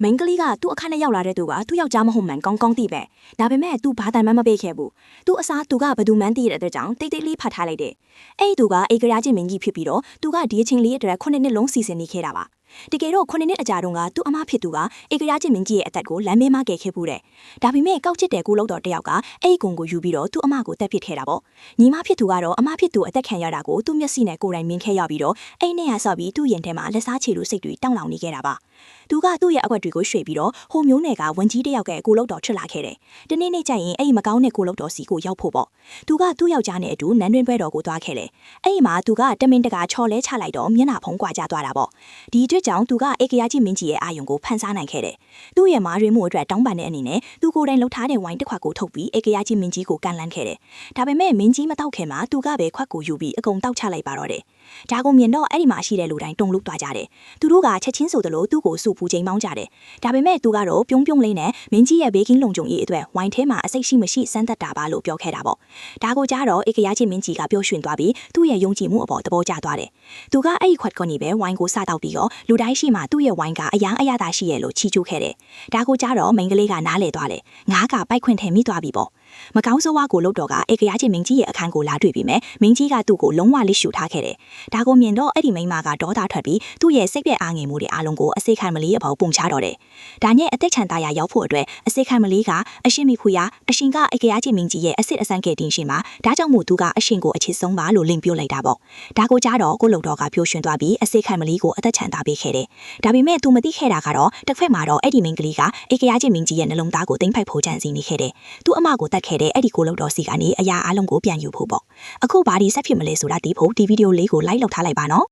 မင်းကလေးကသူ့အခန်းထဲရောက်လာတဲ့သူကသူ့ယောက်ျားမဟုတ်မှန်ကောင်းကောင်းသိပဲဒါပေမဲ့သူဘာတိုင်မှမပေးခဲ့ဘူးသူ့အစားသူကဘယ်သူမှန်းသိရတဲ့အတွက်ကြောင့်တိတ်တိတ်လေးဖတ်ထားလိုက်တယ်အဲ့ဒီသူကအေကရာချင်းမင်းကြီးဖြစ်ပြီးတော့သူကဒီအချင်းလေးအတွက်9နှစ်လုံးစီစဉ်နေခဲ့တာပါတကယ်တော့9နှစ်အကြာတုန်းကသူ့အမဖြစ်သူကအေကရာချင်းမင်းကြီးရဲ့အသက်ကိုလမ်းမေးမကယ်ခဲ့ဘူးတဲ့ဒါပေမဲ့ကောက်ချစ်တဲ့ကိုလောက်တော်တယောက်ကအဲ့ဒီကုံကိုယူပြီးတော့သူ့အမကိုတက်ပစ်ခဲ့တာပေါ့ညီမဖြစ်သူကတော့အမဖြစ်သူအသက်ခံရတာကိုသူ့မျက်စိနဲ့ကိုယ်တိုင်မြင်ခဲ့ရပြီးတော့အဲ့နဲ့ရဆော့ပြီးသူ့ရင်ထဲမှာလက်စားချေလိုစိတ်တွေတောင်းလောင်နေခဲ့တာပါသူကသူ့ရဲ့အကွက်တွေကိုရွှေ့ပြီးတော့ဟိုမျိုးနယ်ကဝန်ကြီးတယောက်ကကိုလောက်တော်ထွက်လာခဲ့တယ်။ဒီနေ့ကျရင်အဲ့ဒီမကောင်းတဲ့ကိုလောက်တော်စီကိုရောက်ဖို့ပေါ့။သူကသူ့ယောက်ျားနဲ့အတူနန်းတွင်းပွဲတော်ကိုသွားခဲ့တယ်။အဲ့ဒီမှာသူကတမင်တကာချော်လဲချလိုက်တော့မျက်နှာဖုံးကွာကျသွားတာပေါ့။ဒီအတွက်ကြောင့်သူကအေကရာကြီးမင်းကြီးရဲ့အာယုံကိုဖန်ဆားနိုင်ခဲ့တယ်။သူ့ရဲ့မာရွေးမှုအတွက်တောင်းပန်တဲ့အနေနဲ့သူကိုယ်တိုင်လှုပ်ထားတဲ့ဝိုင်းတစ်ခွက်ကိုထုတ်ပြီးအေကရာကြီးမင်းကြီးကိုကန်လန်းခဲ့တယ်။ဒါပေမဲ့မင်းကြီးမတောက်ခင်မှာသူကပဲခွက်ကိုယူပြီးအကုန်တောက်ချလိုက်ပါတော့တယ်။ဒါကိုမြင်တော့အဲ့ဒီမှာရှိတဲ့လူတိုင်းတုန်လှုပ်သွားကြတယ်။သူတို့ကချက်ချင်းဆိုသလိုသူ့ကိုစုပူချိန်မောင်းကြတယ်။ဒါပေမဲ့သူကတော့ပြုံးပြုံးလေးနဲ့မင်းကြီးရဲ့ဘေးကင်းလုံခြုံရေးအတွက်ဝိုင်းထဲမှာအစိတ်ရှိမရှိစမ်းသပ်တာပါလို့ပြောခဲ့တာပေါ့။ဒါကိုကြားတော့အေကရာချင်းမင်းကြီးကပျော်ရွှင်သွားပြီးသူ့ရဲ့ယုံကြည်မှုအပေါ်သဘောကျသွားတယ်။သူကအဲ့ဒီခွက်ကနေပဲဝိုင်းကိုစတောက်ပြီးတော့လူတိုင်းရှိမှသူ့ရဲ့ဝိုင်းကအယံအယတာရှိရဲ့လို့ချီးကျူးခဲ့တယ်။ဒါကိုကြားတော့မိန်းကလေးကနားလေသွားတယ်။ငါးကပိုက်ခွင့်ထဲမိသွားပြီပေါ့။မကောင်းဆိုးဝါးကိုလုတ်တော့ကအေကရာချင်းမင်းကြီးရဲ့အခန်းကိုလာတွေ့ပြီးမယ်မင်းကြီးကသူ့ကိုလုံးဝလိရှူထားခဲ့တယ်။ဒါကိုမြင်တော့အဲ့ဒီမိန်းမကဒေါသထွက်ပြီးသူ့ရဲ့စိတ်ပြက်အားငယ်မှုတွေအားလုံးကိုအစိတ်ခံမလေးအပေါ်ပုံချတော့တယ်။ဒါနဲ့အသက်ချန်သားရရောက်ဖို့အတွက်အစိတ်ခံမလေးကအရှင်မိဖူရအရှင်ကအေကရာချင်းမင်းကြီးရဲ့အစစ်အဆန်းကဲတင်ရှင်မှာဒါကြောင့်မို့သူကအရှင်ကိုအချစ်ဆုံးပါလို့လင်ပြောလိုက်တာပေါ့။ဒါကိုကြားတော့ကိုလုံတော်ကပျော်ရွှင်သွားပြီးအစိတ်ခံမလေးကိုအသက်ချန်သားပေးခဲ့တယ်။ဒါပေမဲ့သူမသိခဲ့တာကတော့တစ်ဖက်မှာတော့အဲ့ဒီမိန်းကလေးကအေကရာချင်းမင်းကြီးရဲ့နှလုံးသားကိုတိမ့်ဖိုက်ဖို့ကြံစည်နေခဲ့တယ်။သူ့အမကိုတတ်ခဲ့တဲ့အဲ့ဒီကိုလုံတော်စီကနေအရာအလုံးကိုပြန်ယူဖို့ပေါ့။အခုဘာဒီဆက်ဖြစ်မလဲဆိုတာသိဖို့ဒီဗီဒီယိုလေးကို like လုပ်ထားလိုက်ပါနော်